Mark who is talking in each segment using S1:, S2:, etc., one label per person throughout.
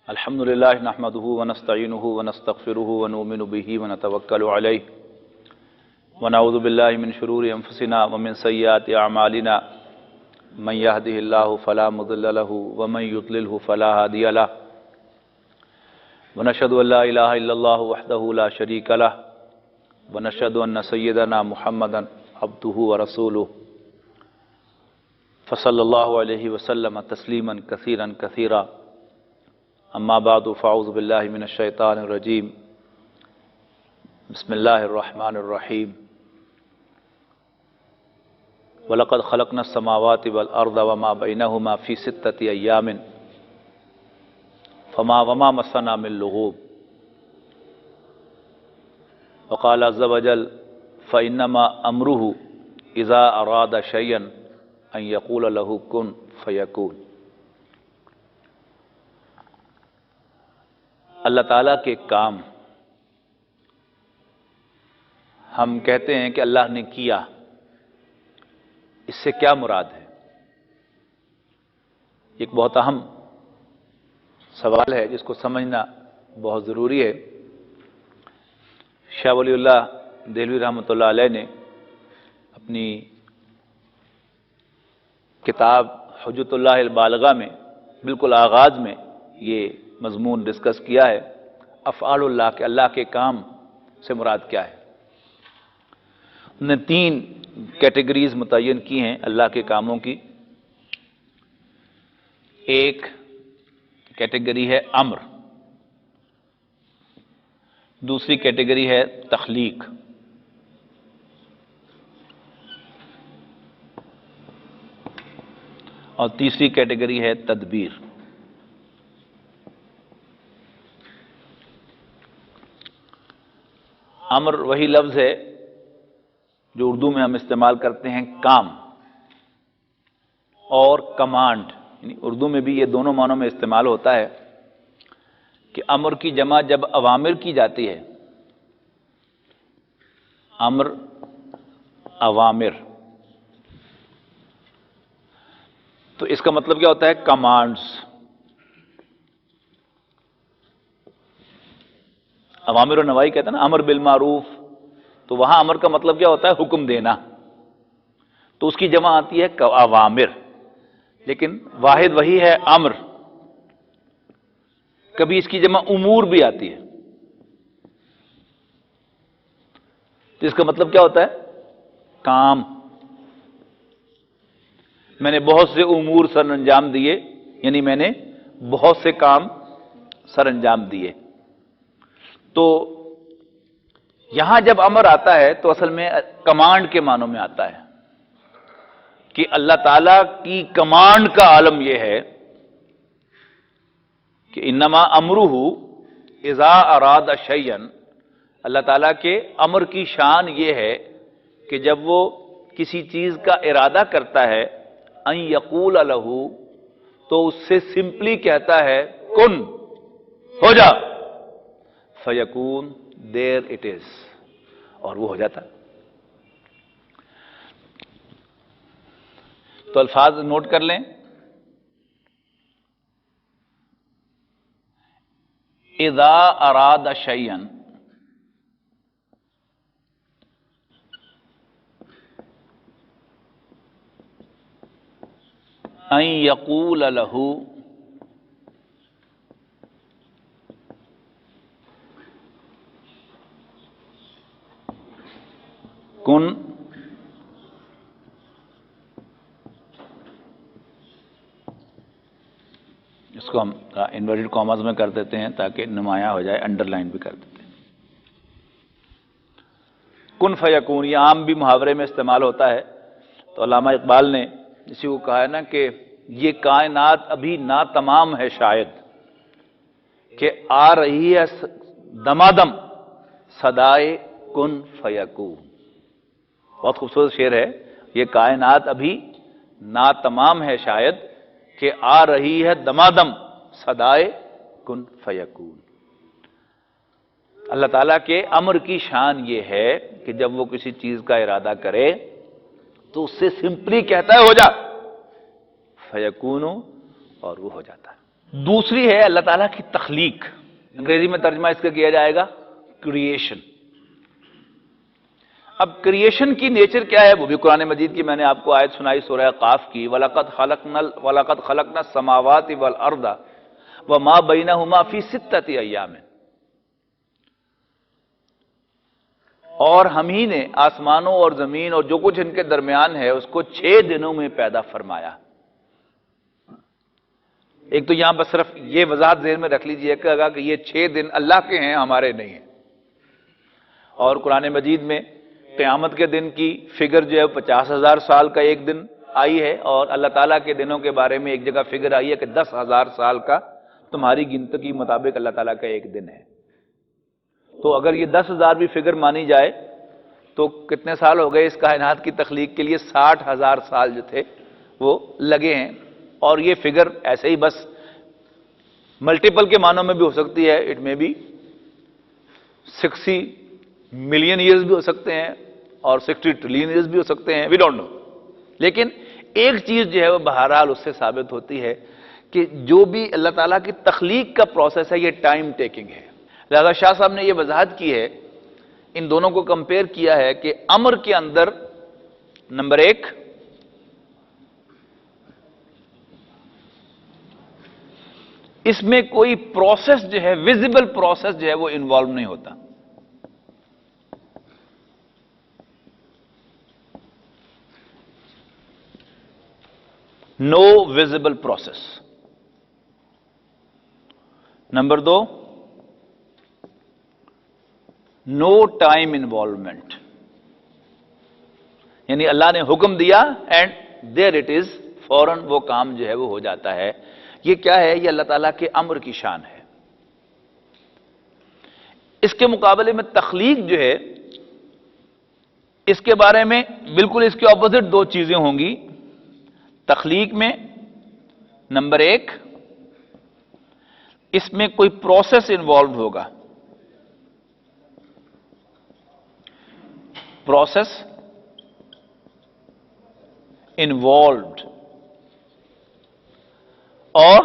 S1: الحمد للہ نحمدہ ونستعینہ ونستغفرہ ونؤمن بہ ونتوکل علیہ ونعوذ باللہ من شرور انفسنا ومن سیئات اعمالنا من یہدہ اللہ فلا مضل لہ ومن یضللہ فلا ہادی لہ ونشہد ان لا الہ الا اللہ وحدہ لا شریک لہ ونشہد ان سیدنا محمدا عبدہ ورسولہ فصلی اللہ علیہ وسلم تسلیما کثیرا کثیرا اما بعد فاعوذ باللہ من الشیطان الرجیم بسم اللہ الرحمن الرحیم وَلَقَدْ خَلَقْنَا السَّمَاوَاتِ وَالْأَرْضَ وَمَا بَيْنَهُمَا فِي سِتَّةِ أَيَّامٍ وَمَا مَسَّنَا مِن لُغُوبٍ وقال عز وجل فإنما أمره إذا أراد شيئا أن يقول له كن فيكون۔ اللہ تعالیٰ کے کام ہم کہتے ہیں کہ اللہ نے کیا، اس سے کیا مراد ہے؟ ایک بہت اہم سوال ہے جس کو سمجھنا بہت ضروری ہے۔ شاہ ولی اللہ دہلوی رحمۃ اللہ علیہ نے اپنی کتاب حجت اللہ البالغہ میں بالکل آغاز میں یہ مضمون ڈسکس کیا ہے، افعال اللہ کے، اللہ کے کام سے مراد کیا ہے۔ انہوں نے 3 کیٹیگریز متعین کی ہیں اللہ کے کاموں کی۔ ایک کیٹیگری ہے امر، دوسری کیٹیگری ہے تخلیق، اور تیسری کیٹیگری ہے تدبیر۔ امر وہی لفظ ہے جو اردو میں ہم استعمال کرتے ہیں کام، اور کمانڈ، یعنی اردو میں بھی یہ دونوں معنوں میں استعمال ہوتا ہے کہ امر کی جمع جب اوامر کی جاتی ہے، امر اوامر، تو اس کا مطلب کیا ہوتا ہے؟ کمانڈز۔ اوامر و نواہی کہتے ہیں نا، امر بالمعروف، تو وہاں امر کا مطلب کیا ہوتا ہے؟ حکم دینا، تو اس کی جمع آتی ہے اوامر، لیکن واحد وہی ہے امر۔ کبھی اس کی جمع امور بھی آتی ہے، تو اس کا مطلب کیا ہوتا ہے؟ کام۔ میں نے بہت سے امور سر انجام دیے، یعنی میں نے بہت سے کام سر انجام دیے۔ تو یہاں جب امر آتا ہے تو اصل میں کمانڈ کے معنوں میں آتا ہے کہ اللہ تعالیٰ کی کمانڈ کا عالم یہ ہے کہ انما امرہ اذا اراد شیئا، اللہ تعالیٰ کے امر کی شان یہ ہے کہ جب وہ کسی چیز کا ارادہ کرتا ہے، ان یقول لہ، تو اس سے سمپلی کہتا ہے کن، ہو جا، فیکون، دیر اٹ از، اور وہ ہو جاتا ہے۔ تو الفاظ نوٹ کر لیں۔ اذا اراد شیئا، ان یقول لہ، کن، اس کو ہم انورٹڈ کاماز میں کر دیتے ہیں تاکہ نمایاں ہو جائے، انڈر لائن بھی کر دیتے ہیں۔ کن فیکون یہ عام بھی محاورے میں استعمال ہوتا ہے، تو علامہ اقبال نے اسی کو کہا ہے نا کہ یہ کائنات ابھی ناتمام ہے شاید، کہ آ رہی ہے دمادم صدائے کن فیکون۔ بہت خوبصورت شعر ہے، یہ کائنات ابھی ناتمام ہے شاید، کہ آ رہی ہے دمادم صدائے کن فیکون۔ اللہ تعالیٰ کے امر کی شان یہ ہے کہ جب وہ کسی چیز کا ارادہ کرے تو اس سے سمپلی کہتا ہے ہو جا، فیکون، اور وہ ہو جاتا ہے۔ دوسری ہے اللہ تعالیٰ کی تخلیق، انگریزی میں ترجمہ اس کا کیا جائے گا کریشن۔ اب کریشن کی نیچر کیا ہے وہ بھی قرآن مجید کی میں نے آپ کو آیت سنائی سورہ قاف کی، وَلَقَدْ خَلَقْنَا السَّمَاوَاتِ وَالْأَرْضَ وَمَا بَيْنَهُمَا فِي سِتَّةِ أَيَّامٍ، اور ہم ہی نے آسمانوں اور زمین اور جو کچھ ان کے درمیان ہے اس کو 6 دنوں میں پیدا فرمایا۔ ایک تو یہاں پر صرف یہ وضاحت ذہن میں رکھ لیجئے کہ یہ 6 دن اللہ کے ہیں، ہمارے نہیں ہیں۔ اور قرآن مجید میں قیامت کے دن کی فگر جو ہے 50,000 سال کا ایک دن آئی ہے، اور اللہ تعالیٰ کے دنوں کے بارے میں ایک جگہ فگر آئی ہے کہ 10,000 سال کا تمہاری گنتی کے مطابق اللہ تعالیٰ کا ایک دن ہے۔ تو اگر یہ 10,000 بھی فگر مانی جائے تو کتنے سال ہو گئے اس کائنات کی تخلیق کے لیے؟ 60,000 سال جو تھے وہ لگے ہیں۔ اور یہ فگر ایسے ہی بس ملٹیپل کے معنوں میں بھی ہو سکتی ہے، اٹ میں بھی 60 ملین ایئرز بھی ہو سکتے ہیں اور 60 ٹریلین ایئرز بھی ہو سکتے ہیں، وی ڈونٹ نو۔ لیکن ایک چیز جو ہے وہ بہرحال اس سے ثابت ہوتی ہے کہ جو بھی اللہ تعالیٰ کی تخلیق کا پروسیس ہے یہ ٹائم ٹیکنگ ہے۔ لہذا شاہ صاحب نے یہ وضاحت کی ہے، ان دونوں کو کمپیئر کیا ہے کہ امر کے اندر نمبر 1 اس میں کوئی پروسیس جو ہے ویزیبل پروسیس جو ہے وہ انوالو نہیں ہوتا۔ نو ویزیبل پروسیس۔ نمبر 2 نو ٹائم انوالومنٹ، یعنی اللہ نے حکم دیا اینڈ دیر اٹ از، فوراً وہ کام جو ہے وہ ہو جاتا ہے۔ یہ کیا ہے؟ یہ اللہ تعالیٰ کے امر کی شان ہے۔ اس کے مقابلے میں تخلیق جو ہے اس کے بارے میں بالکل اس کے اپوزٹ 2 چیزیں ہوں گی۔ تخلیق میں نمبر 1 اس میں کوئی پروسیس انوالوڈ ہوگا، پروسیس انوالوڈ، اور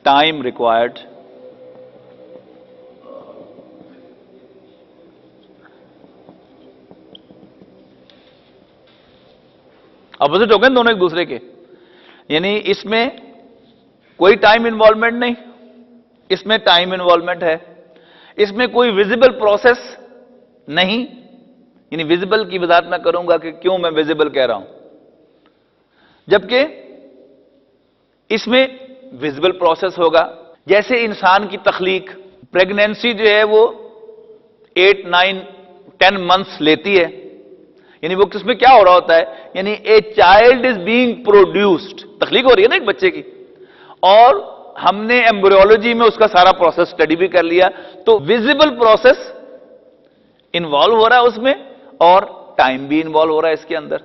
S1: ٹائم ریکوائرڈ۔ اپوزٹ ہو گئے دونوں ایک دوسرے کے، یعنی اس میں کوئی ٹائم انوالومنٹ نہیں، اس میں ٹائم انوالومنٹ ہے۔ اس میں کوئی ویزیبل پروسیس نہیں، یعنی ویزیبل کی وضاحت میں کروں گا کہ کیوں میں ویزیبل کہہ رہا ہوں، جبکہ اس میں ویزیبل پروسیس ہوگا۔ جیسے انسان کی تخلیق، پریگنینسی جو ہے وہ 8, 9, 10 منتھس لیتی ہے، یعنی وہ کس میں کیا ہو رہا ہوتا ہے؟ یعنی a child is being produced, تخلیق ہو رہی ہے نا ایک بچے کی، اور ہم نے ایمبریولوجی میں اس کا سارا پروسیس سٹڈی بھی کر لیا، تو ویزیبل پروسیس انوالو ہو رہا ہے اس میں، اور ٹائم بھی انوالو ہو رہا ہے اس کے اندر۔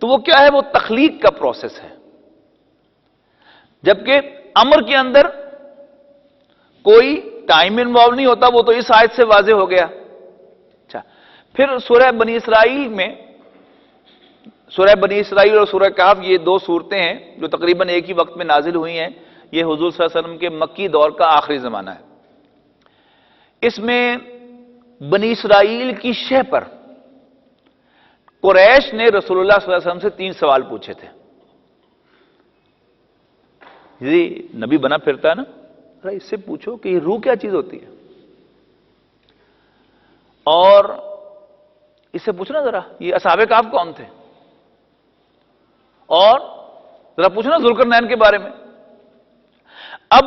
S1: تو وہ کیا ہے؟ وہ تخلیق کا پروسیس ہے۔ جبکہ امر کے اندر کوئی ٹائم انوالو نہیں ہوتا، وہ تو اس آیت سے واضح ہو گیا۔ اچھا، پھر سورہ بنی اسرائیل میں، سورہ بنی اسرائیل اور سورہ کہف، یہ 2 سورتیں ہیں جو تقریباً ایک ہی وقت میں نازل ہوئی ہیں۔ یہ حضور صلی اللہ علیہ وسلم کے مکی دور کا آخری زمانہ ہے۔ اس میں بنی اسرائیل کی شہ پر قریش نے رسول اللہ صلی اللہ علیہ وسلم سے 3 سوال پوچھے تھے۔ جی نبی بنا پھرتا ہے نا، اس سے پوچھو کہ یہ روح کیا چیز ہوتی ہے، اور اس سے پوچھنا ذرا یہ اصحاب کہف کون تھے، اور ذرا پوچھنا ذوالقرنین کے بارے میں۔ اب